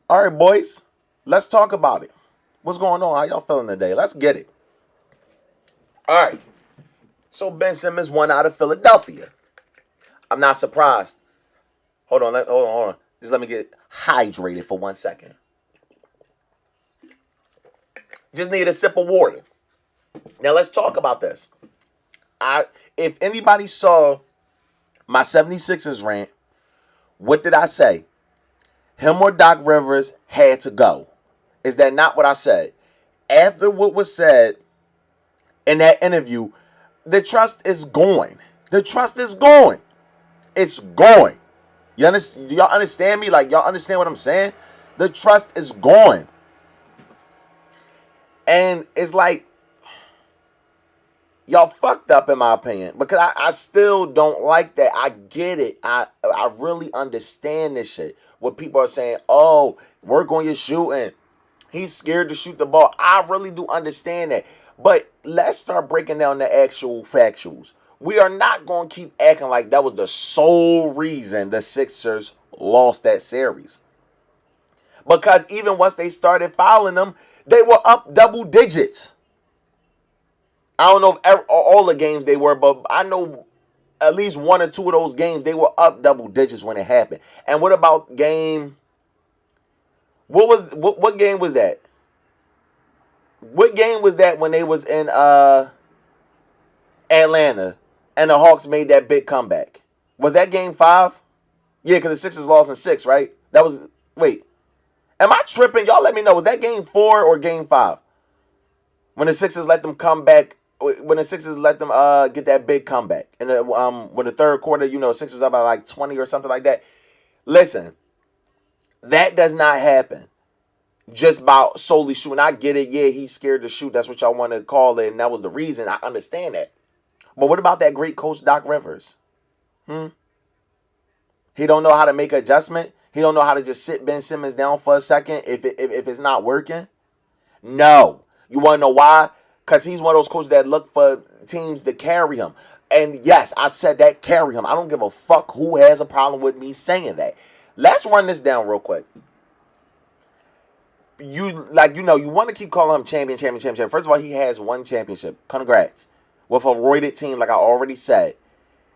All right, boys, let's talk about it. What's going on? How y'all feeling today? Let's get it. All right. So Ben Simmons won out of Philadelphia. I'm not surprised. Hold on. Just let me get hydrated for 1 second. Just need a sip of water. Now let's talk about this. If anybody saw my 76ers rant, what did I say? Him or Doc Rivers had to go. Is that not what I said? After what was said in that interview, the trust is going. The trust is going. It's going. Do y'all understand me? Like, y'all understand what I'm saying? The trust is going. And it's like, y'all fucked up in my opinion. Because I still don't like that. I get it. I really understand this shit. What people are saying, oh, work on your shooting. He's scared to shoot the ball. I really do understand that. But let's start breaking down the actual factuals. We are not going to keep acting like that was the sole reason the Sixers lost that series. Because even once they started fouling them, they were up double digits. I don't know if all the games they were, but I know at least one or two of those games they were up double digits when it happened. And what about game? What game was that? What game was that when they was in Atlanta and the Hawks made that big comeback? Was that game 5? Yeah, because the Sixers lost in 6, right? That was wait. Am I tripping? Y'all let me know. Was that game 4 or game 5? When the Sixers let them come back, when the Sixers let them get that big comeback. And when the third quarter, Sixers was up by like 20 or something like that. Listen, that does not happen just about solely shooting. I get it. Yeah, he's scared to shoot. That's what y'all want to call it. And that was the reason. I understand that. But what about that great coach, Doc Rivers? He don't know how to make an adjustment. He don't know how to just sit Ben Simmons down for a second if it's not working. No. You want to know why? Because he's one of those coaches that look for teams to carry him. And yes, I said that, carry him. I don't give a fuck who has a problem with me saying that. Let's run this down real quick. You want to keep calling him champion. First of all, he has one championship. Congrats. With a roided team, like I already said.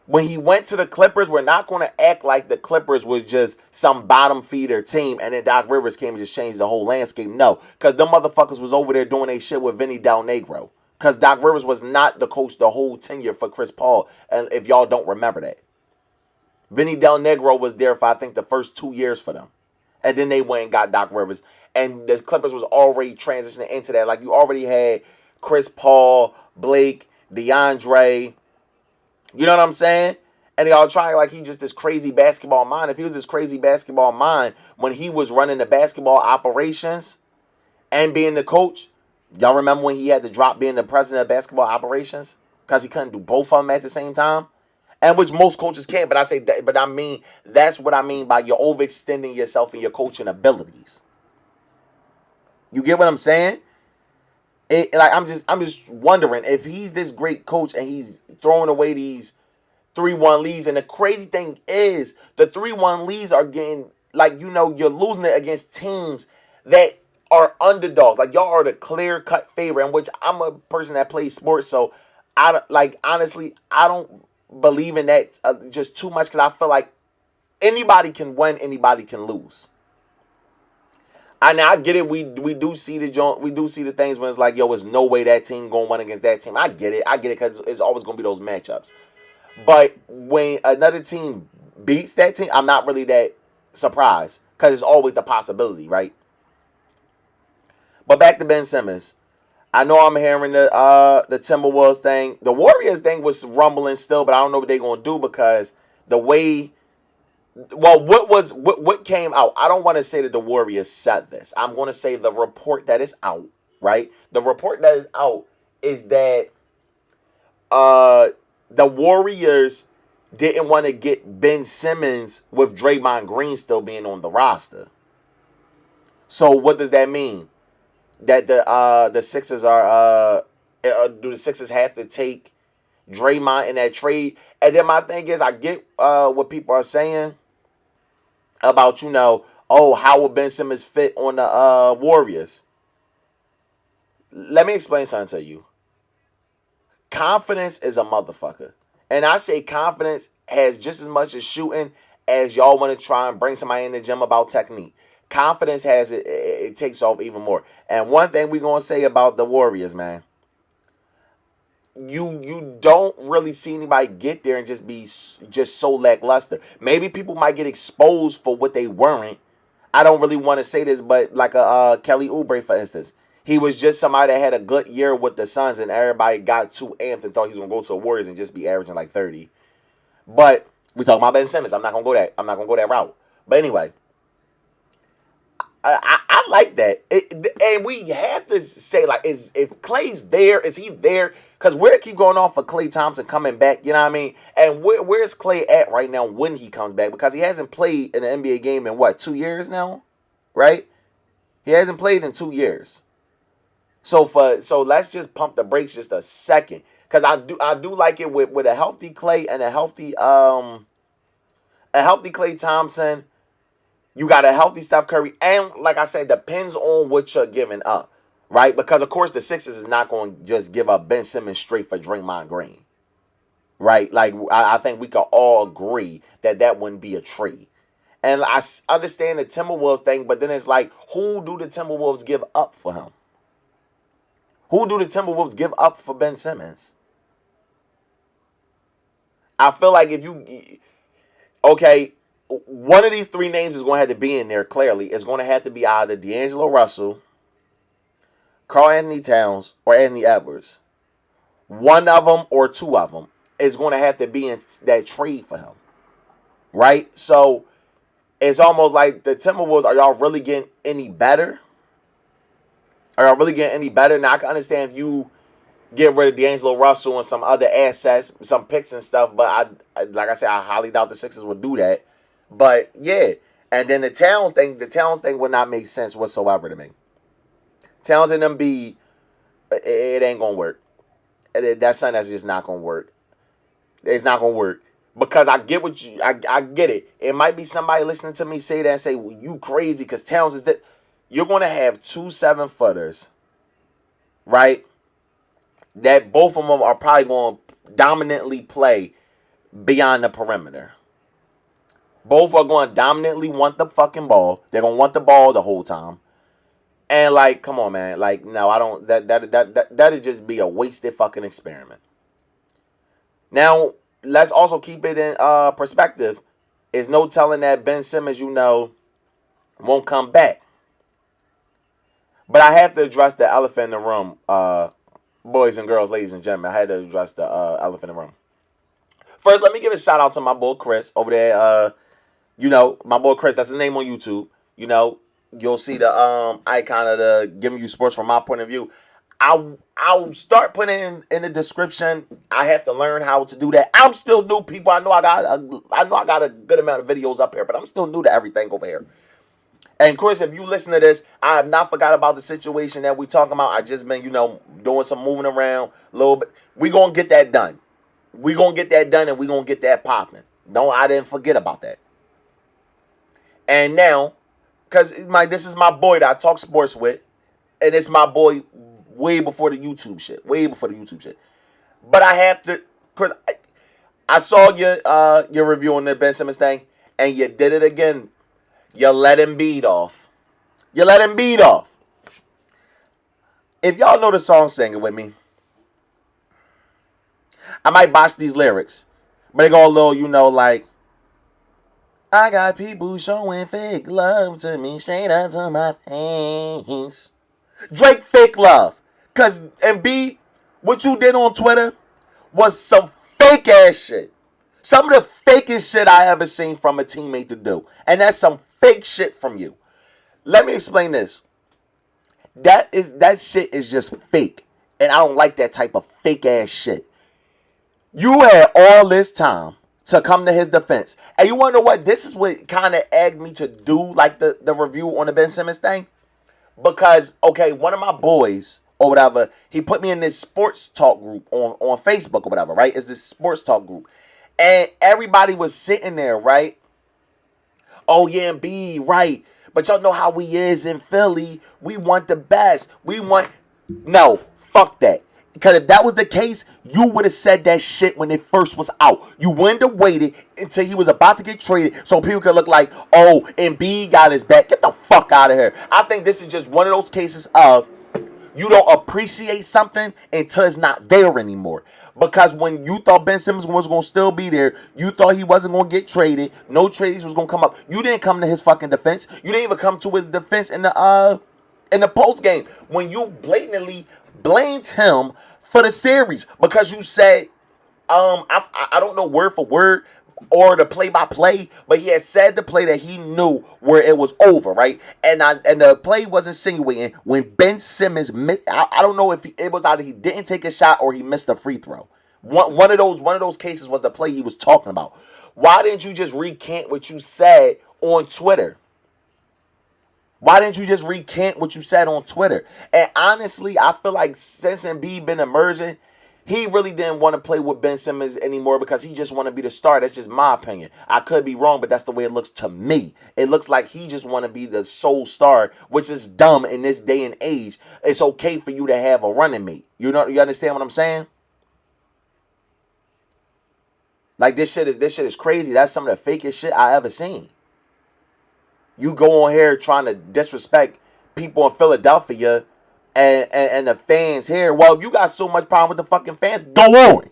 When he went to the Clippers, we're not going to act like the Clippers was just some bottom feeder team and then Doc Rivers came and just changed the whole landscape. No, because them motherfuckers was over there doing their shit with Vinny Del Negro. Because Doc Rivers was not the coach the whole tenure for Chris Paul, and if y'all don't remember that. Vinny Del Negro was there for, I think, the first 2 years for them. And then they went and got Doc Rivers. And the Clippers was already transitioning into that. Like, you already had Chris Paul, Blake, DeAndre. You know what I'm saying? And y'all trying like he just this crazy basketball mind. If he was this crazy basketball mind when he was running the basketball operations and being the coach, y'all remember when he had to drop being the president of basketball operations? Because he couldn't do both of them at the same time? And which most coaches can't, but that's what I mean by you're overextending yourself in your coaching abilities. You get what I'm saying? I'm just wondering if he's this great coach and he's throwing away these 3-1 leads. And the crazy thing is, the 3-1 leads are getting, you're losing it against teams that are underdogs. Like, y'all are the clear-cut favorite, in which I'm a person that plays sports, so honestly, I don't believe in that just too much because I feel like anybody can win, anybody can lose. I get it. We do see the things when it's like, yo, there's no way that team gonna win against that team. I get it because it's always gonna be those matchups. But when another team beats that team, I'm not really that surprised because it's always the possibility, right? But back to Ben Simmons. I know I'm hearing the Timberwolves thing. The Warriors thing was rumbling still, but I don't know what they're gonna do because the way. Well, what came out? I don't want to say that the Warriors said this. I'm going to say the report that is out, right? The report that is out is that the Warriors didn't want to get Ben Simmons with Draymond Green still being on the roster. So what does that mean? That the Sixers are do the Sixers have to take Draymond in that trade? And then my thing is, I get what people are saying about, Oh, how will Ben Simmons fit on the Warriors? Let me explain something to you. Confidence is a motherfucker. And I say confidence has just as much as shooting as y'all want to try and bring somebody in the gym about technique. Confidence has it takes off even more. And one thing we're going to say about the Warriors, man, you don't really see anybody get there and just be just so lackluster. Maybe people might get exposed for what they weren't. I don't really want to say this, but like a Kelly Oubre, for instance, he was just somebody that had a good year with the Suns, and everybody got too amped and thought he was gonna go to the Warriors and just be averaging like 30. But we talking about Ben Simmons. I'm not gonna go that route. But anyway, I like that. And we have to say, like, if Clay's there, is he there? Because we're keep going off for Klay Thompson coming back, you know what I mean? And where's Klay at right now when he comes back? Because he hasn't played in an NBA game in, what, 2 years now? Right? He hasn't played in 2 years. So let's just pump the brakes just a second. Because I do like it with a healthy Klay and a healthy Klay Thompson. You got a healthy Steph Curry, and like I said, depends on what you're giving up, right? Because of course the Sixers is not going to just give up Ben Simmons straight for Draymond Green, right? Like I think we can all agree that wouldn't be a trade. And I understand the Timberwolves thing, but then it's like, who do the Timberwolves give up for him? Who do the Timberwolves give up for Ben Simmons? I feel like if you, okay, one of these three names is going to have to be in there, clearly. It's going to have to be either D'Angelo Russell, Karl Anthony Towns, or Anthony Edwards. One of them or two of them is going to have to be in that trade for him. Right? So, it's almost like the Timberwolves, are y'all really getting any better? Are y'all really getting any better? Now, I can understand if you get rid of D'Angelo Russell and some other assets, some picks and stuff, but like I said, I highly doubt the Sixers would do that. But yeah, and then the Towns thing would not make sense whatsoever to me. Towns and them it ain't gonna work. That's something that's just not gonna work. It's not gonna work because I get what I get it. It might be somebody listening to me say that and say, well, "You crazy?" Because Towns is that you're gonna have 2 7-footers, right? That both of them are probably gonna dominantly play beyond the perimeter. Both are going to dominantly want the fucking ball. They're going to want the ball the whole time. And, like, come on, man. Like, no, I don't. That'd just be a wasted fucking experiment. Now, let's also keep it in perspective. There's no telling that Ben Simmons, won't come back. But I have to address the elephant in the room, boys and girls, ladies and gentlemen. I had to address the elephant in the room. First, let me give a shout out to my boy Chris over there. My boy Chris, that's his name on YouTube. You'll see the icon of the giving you sports from my point of view. I'll start putting in the description. I have to learn how to do that. I'm still new, people. I know I got a good amount of videos up here, but I'm still new to everything over here. And Chris, if you listen to this, I have not forgot about the situation that we talking about. I just been, doing some moving around a little bit. We gonna get that done. We gonna get that done, and we gonna get that popping. I didn't forget about that. And now, because this is my boy that I talk sports with, and it's my boy way before the YouTube shit. Way before the YouTube shit. But I have to, I saw your review on the Ben Simmons thing, and you did it again. You let him beat off. You let him beat off. If y'all know the song, sing it with me. I might botch these lyrics, but they go a little, like, I got people showing fake love to me straight up to my face. Drake fake love. And B, what you did on Twitter was some fake ass shit. Some of the fakest shit I ever seen from a teammate to do. And that's some fake shit from you. Let me explain this. That shit is just fake. And I don't like that type of fake ass shit. You had all this time to come to his defense. And you want to know what? This is what kind of egged me to do like the review on the Ben Simmons thing. Because, okay, one of my boys or whatever, he put me in this sports talk group on Facebook or whatever, right? It's this sports talk group. And everybody was sitting there, right? Oh, yeah, and B, right. But y'all know how we is in Philly. We want the best. No, fuck that. Because if that was the case, you would have said that shit when it first was out. You wouldn't have waited until he was about to get traded so people could look like, oh, Embiid got his back. Get the fuck out of here. I think this is just one of those cases of you don't appreciate something until it's not there anymore. Because when you thought Ben Simmons was going to still be there, you thought he wasn't going to get traded, no trades was going to come up. You didn't come to his fucking defense. You didn't even come to his defense in the post game when you blatantly blamed him for the series because you said, I don't know word for word or the play by play, but he had said the play that he knew where it was over, right? And the play was insinuating when Ben Simmons missed. I don't know if it was either he didn't take a shot or he missed a free throw. One of those cases was the play he was talking about. Why didn't you just recant what you said on Twitter? Why didn't you just recant what you said on Twitter? And honestly, I feel like since Embiid been emerging, he really didn't want to play with Ben Simmons anymore because he just want to be the star. That's just my opinion. I could be wrong, but that's the way it looks to me. It looks like he just want to be the sole star, which is dumb in this day and age. It's okay for you to have a running mate. You understand what I'm saying? Like this shit is crazy. That's some of the fakest shit I ever seen. You go on here trying to disrespect people in Philadelphia and the fans here. Well, if you got so much problem with the fucking fans, go on.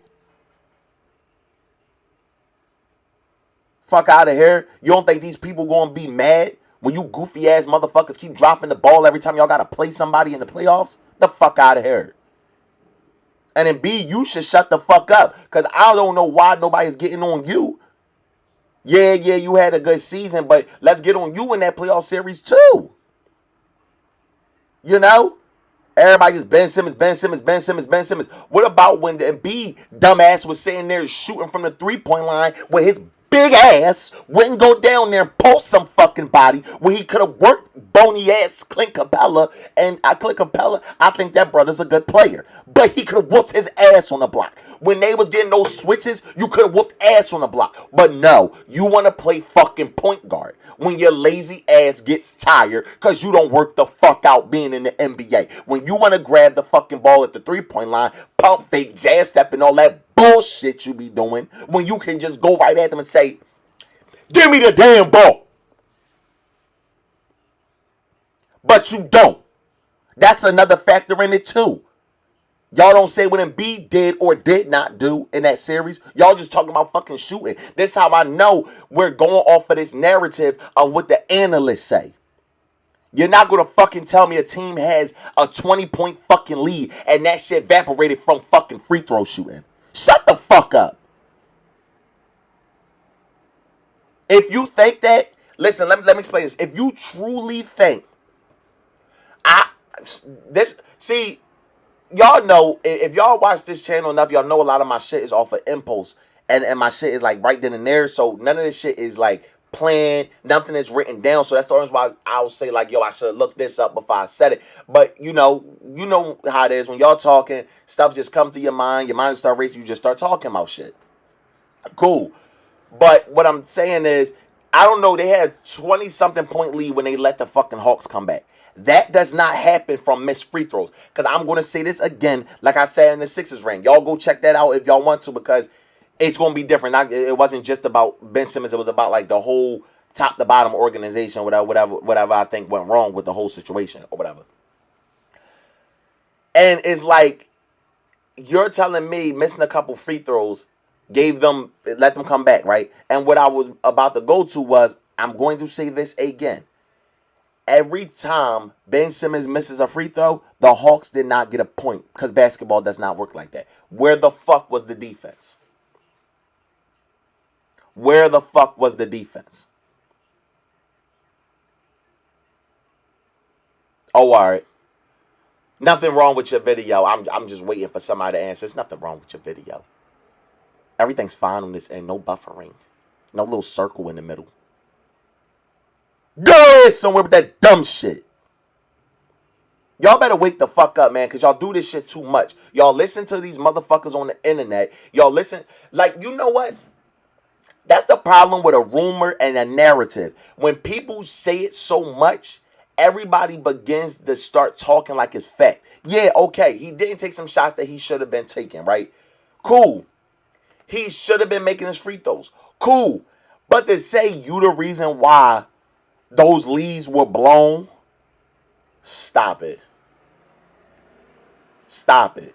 Fuck out of here. You don't think these people gonna be mad when you goofy ass motherfuckers keep dropping the ball every time y'all gotta play somebody in the playoffs? The fuck out of here. And then B, you should shut the fuck up. Because I don't know why nobody's getting on you. Yeah, you had a good season, but let's get on you in that playoff series too. You know? Everybody just Ben Simmons. What about when the Embiid dumbass was sitting there shooting from the three-point line with his big ass wouldn't go down there and post some fucking body when he could have worked bony ass Clint Capella. And Clint Capella, I think that brother's a good player. But he could have whooped his ass on the block. When they was getting those switches, you could have whooped ass on the block. But no, you want to play fucking point guard when your lazy ass gets tired because you don't work the fuck out being in the NBA. When you want to grab the fucking ball at the three-point line, pump fake, jab step, and all that bullshit you be doing, when you can just go right at them and say, give me the damn ball. But you don't. That's another factor in it too. Y'all don't say what Embiid did or did not do in that series. Y'all just talking about fucking shooting. This is how I know we're going off of this narrative of what the analysts say. You're not going to fucking tell me a team has a 20-point fucking lead and that shit evaporated from fucking free throw shooting. Shut the fuck up. If you think that, listen, let me explain this. If you truly think, y'all know, if y'all watch this channel enough, y'all know a lot of my shit is off of impulse. And my shit is like right then and there. So none of this shit is like planned. Nothing is written down. So that's the reason why I'll say like, yo, I should have looked this up before I said it. But you know how it is. When y'all talking, stuff just comes to your mind. Your mind start racing. You just start talking about shit. Cool. But what I'm saying is, I don't know. They had 20-something point lead when they let the fucking Hawks come back. That does not happen from missed free throws. Because I'm going to say this again, like I said in the Sixers ring. Y'all go check that out if y'all want to, because it's going to be different. It wasn't just about Ben Simmons. It was about like the whole top to bottom organization, whatever I think went wrong with the whole situation or whatever. And it's like, you're telling me missing a couple free throws let them come back, right? And what I was about to go to was, I'm going to say this again. Every time Ben Simmons misses a free throw, the Hawks did not get a point because basketball does not work like that. Where the fuck was the defense? Where the fuck was the defense? Oh, all right. Nothing wrong with your video. I'm just waiting for somebody to answer. There's nothing wrong with your video. Everything's fine on this end. No buffering. No little circle in the middle. Go somewhere with that dumb shit. Y'all better wake the fuck up, man, because y'all do this shit too much. Y'all listen to these motherfuckers on the internet. Y'all listen. Like, you know what? That's the problem with a rumor and a narrative. When people say it so much, everybody begins to start talking like it's fact. Yeah, okay, he didn't take some shots that he should have been taking, right? Cool. He should have been making his free throws. Cool. But to say you the reason why those leads were blown, stop it. Stop it.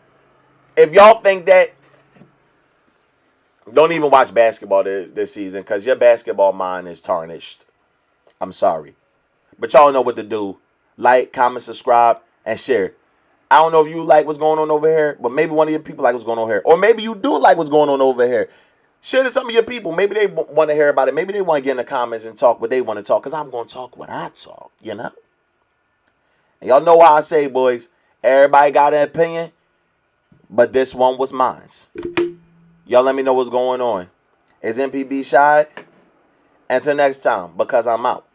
If y'all think that, don't even watch basketball this season because your basketball mind is tarnished. I'm sorry. But y'all know what to do. Like, comment, subscribe, and share. I don't know if you like what's going on over here, but maybe one of your people like what's going on here. Or maybe you do like what's going on over here. Share to some of your people. Maybe they want to hear about it. Maybe they want to get in the comments and talk what they want to talk. Because I'm going to talk what I talk, you know? And y'all know why I say, boys, everybody got an opinion, but this one was mine. Y'all let me know what's going on. Is MPB shy? Until next time, because I'm out.